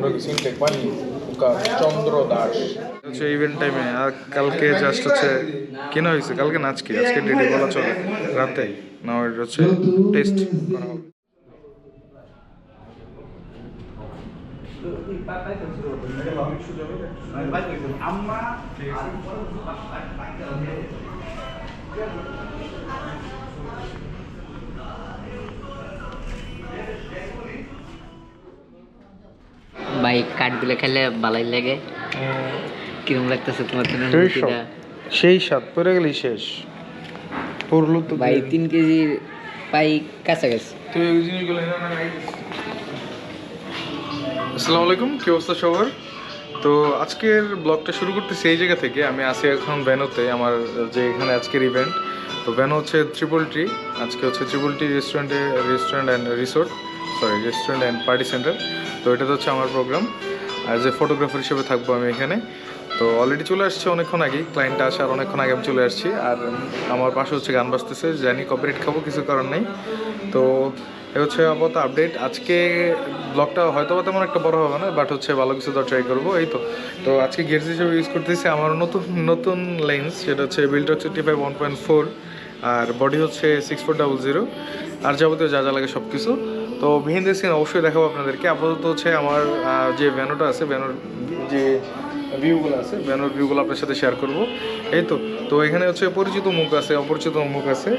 আমরা সিনটেক পানি চন্দ্র দাস হচ্ছে ইভেন্ট টাইমে। আর কালকে জাস্ট হচ্ছে কেনা হয়েছে, কালকে নাচ কি আজকে ডেটে বলা চলে রাতে না, এটা হচ্ছে টেস্ট করা হবে। ভাই কাঠগুলো খেলে ভালোই লাগে। কিরম লাগতেছে তোমার? সেই স্বাদ পরে গেলি শেষ পড়লো তো ভাই 3 কেজি পাই কাছাকাছি। তুই এই জিনিসগুলো আসসালামু আলাইকুম, কি অবস্থা সবার? তো আজকের ব্লগটা শুরু করতেছি এই জায়গা থেকে। আমি আছি এখন ভ্যানোতে, আমার যে এখানে আজকের ইভেন্ট। তো ভ্যানো হচ্ছে ট্রিপল টি, আজকে হচ্ছে triple T restaurant and resort, restaurant and party centre. তো এটাতে হচ্ছে আমার প্রোগ্রাম, অ্যাজ এ ফটোগ্রাফার হিসেবে থাকবো আমি এখানে। তো অলরেডি চলে আসছে অনেকক্ষণ আগেই, ক্লায়েন্টটা আসার অনেকক্ষণ আগে আমি চলে আসছি। আর আমার পাশে হচ্ছে গান বাজতেছে, জানি কপিরাইট খাবো, কিছু করার নেই। তো এ হচ্ছে আপাতত আপডেট। আজকে ব্লগটা হয়তো বা তেমন একটা বড় হবে না, বাট হচ্ছে ভালো কিছু তো ট্রাই করবো, এই তো। তো আজকে গিয়ার্স হিসেবে ইউজ করতেছি আমার নতুন লেন্স, সেটা হচ্ছে বিল্টক 65 1.4, আর বডি হচ্ছে 6400, আর যাবতীয় যা যা লাগে সব কিছু। তো বিহাইন্ড দ্য সিন অবশ্যই দেখাবো আপনাদেরকে। আপাতত হচ্ছে আমার যে ভ্যানোটা আছে, ভ্যানোর যে ভিউগুলো আছে, ভ্যানোর ভিউগুলো আপনার সাথে শেয়ার করব, এই তো। তো এখানে হচ্ছে পরিচিত মুখ আছে, অপরিচিত মুখ আছে।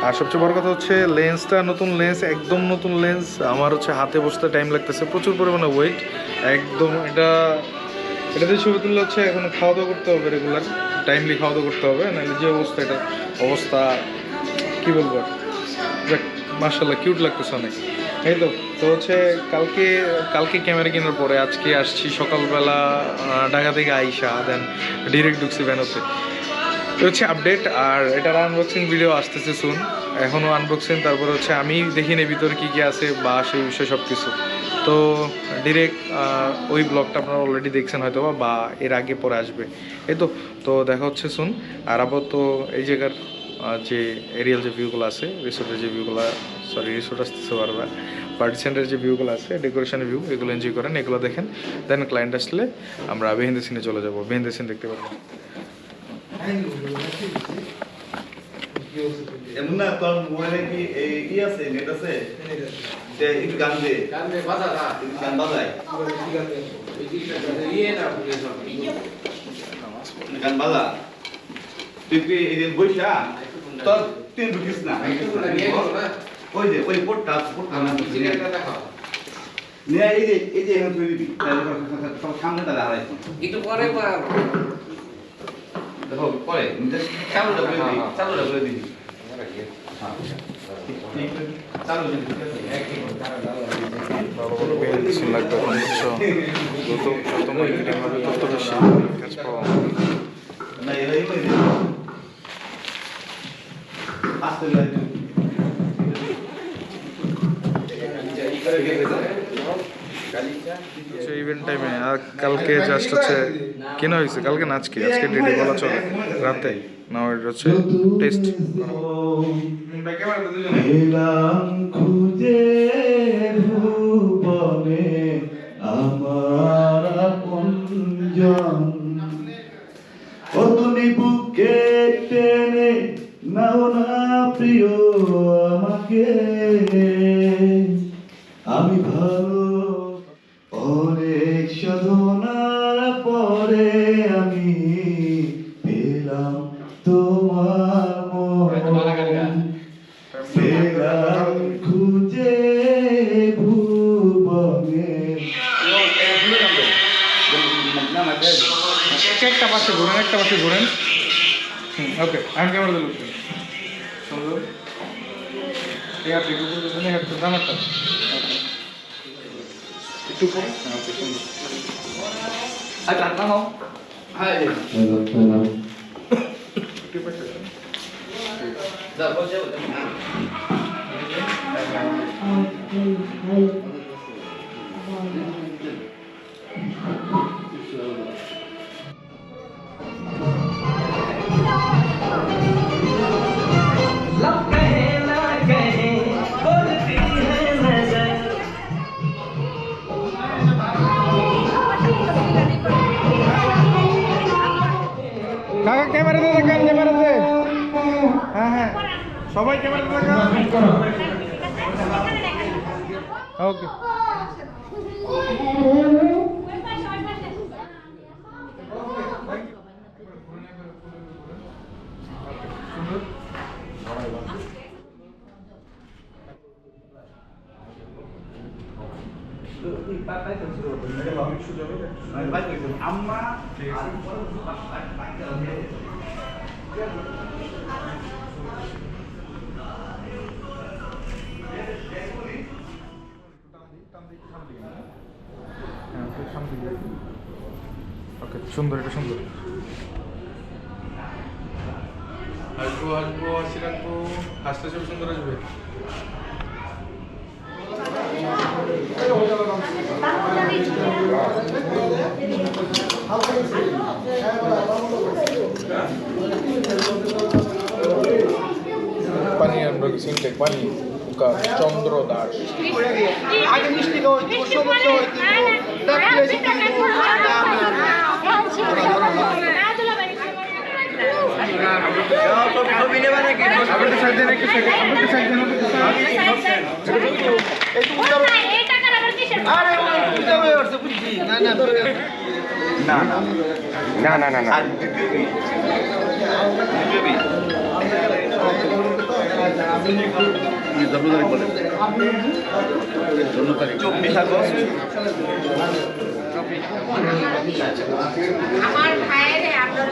আর সবচেয়ে বড় কথা হচ্ছে লেন্সটা নতুন লেন্স, একদম নতুন লেন্স। আমার হচ্ছে হাতে বসতে টাইম লাগতেছে, প্রচুর পরিমাণে ওয়েট একদম। এটাতে ছবি তুললে হচ্ছে এখন খাওয়া দাওয়া করতে হবে, রেগুলার টাইমলি খাওয়া দাওয়া করতে হবে, নাহলে যে অবস্থা কী বলবো। যাক, মার্শাল্লাহ কিউট লাগতেছে অনেক, এই তো। তো হচ্ছে কালকে ক্যামেরা কেনার পরে আজকে আসছি সকালবেলা ঢাকা থেকে আইসা, দেন ডিরেক্ট ঢুকছি ভ্যানোতে। তো হচ্ছে আপডেট। আর এটার আনবক্সিং ভিডিও আসতেছে সুন, এখনও আনবক্সিং, তারপরে হচ্ছে আমি দেখি নি ভিতরে কী কী আছে বা সেই বিষয়ে সব কিছু। তো ডিরেক্ট ওই ব্লগটা আপনারা অলরেডি দেখছেন হয়তো বা এর আগে পরে আসবে, এই তো। তো দেখা হচ্ছে সুন। আর আপাতত এই জায়গার যে এরিয়াল যে ভিউগুলো আছে, রিসোর্টের যে ভিউগুলো, রিসোর্ট আসতেছে বারবার, পার্টি সেন্টারের যে ভিউগুলো আছে, ডেকোরেশনের ভিউ, এগুলো এনজয় করেন, এগুলো দেখেন। দেন ক্লায়েন্ট আসলে আমরা বিহাইন্ড দ্য সিনে চলে যাবো, বিহাইন্ড দ্য সিন দেখতে পাবো। এমন না তোর মোবাইলে কি এই আছে, নেট আছে, যে একটু গান দে বাজা না, গান বাজায়, গান বাজা। তুই কি এই যে বইসা তোর তিন ঢুকিস না, ওই যে ওই পোটটা না নিয়ে এই যে এখানে তুই দিবি, সামনে তাহলে হারাইছি একটু পরে দেখো পরে চালুটা করে দিবি, চালুটা করে দিবি, ইভেন্ট টাইমে। আর কালকে জাস্ট হচ্ছে কেনা হয়েছে, কালকে নাচ কি আজকে ডেটে বলা চলে রাতে না, এটা হচ্ছে টেস্ট খুঁজে ভুবনে আমার আপনজন, ও তুমি বুকে টেনে নাও না প্রিয় আমাকে, আমি ভালো অনেক সাধনার পরে আমি পেলাম তোমার মন, পেলাম খুঁজে ভুবনে। একটা পাশে ঘুরেন, ওকে। আমি ক্যামেরা দিল সুন্দর, দামারটা একটু কম, ওকে সুন্দর। আচ্ছা নাও, হ্যাঁ ক্যামেরাতে দেখান, ক্যামেরাতে। হ্যাঁ হ্যাঁ, সবাই ক্যামেরাতে দেখান। ওকে। আম্মা ওকে, সুন্দর, এটা সুন্দর। হাসবো হাসবো, হাসি রাখবো, হাসতে সব সুন্দর আসবে। পানি আমরা সিনটেক পানি চন্দ্র দাস। আগে মিষ্টি খাওয়া সমস্যা হয় আমার ভাইয়ের আপনার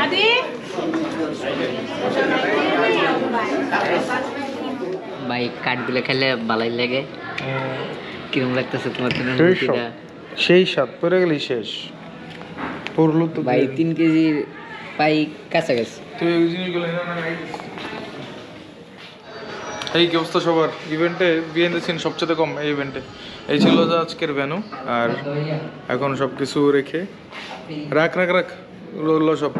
আদি ভাই কাঠগুলো খেলে ভালোই লাগে। কিরম লাগতেছে তোমার সেই স্বাদ পরে গেলি শেষ পড়লো তো ভাই 3 কেজি পাই কাছাকাছি। তুই এই জিনিসগুলো এই কি অবস্থা সবার? ইভেন্টে বিহাইন্ড দ্য সিন সবচেয়ে কম এই ইভেন্টে। এই ছিল যে আজকের ভ্যানু। আর এখন সব কিছু রেখে রাখ রাখ রাখ রইল সব।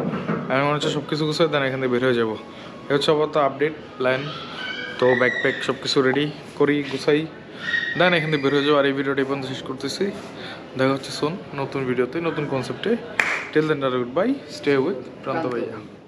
আমি মনে হচ্ছে সব কিছু গুছিয়ে দেন, এখান থেকে বের হয়ে যাবো। এ হচ্ছে আবার তো আপডেট প্ল্যান। তো ব্যাকপ্যাক সব কিছু রেডি করি, গুছাই দেন, এখান থেকে বের হয়ে যাবো। আর এই ভিডিওটা এই পর্যন্ত শেষ করতেছি। দেখা হচ্ছে শোন নতুন ভিডিওতে, নতুন কনসেপ্টে। Till then good bye, stay with Pranto ভাইয়া।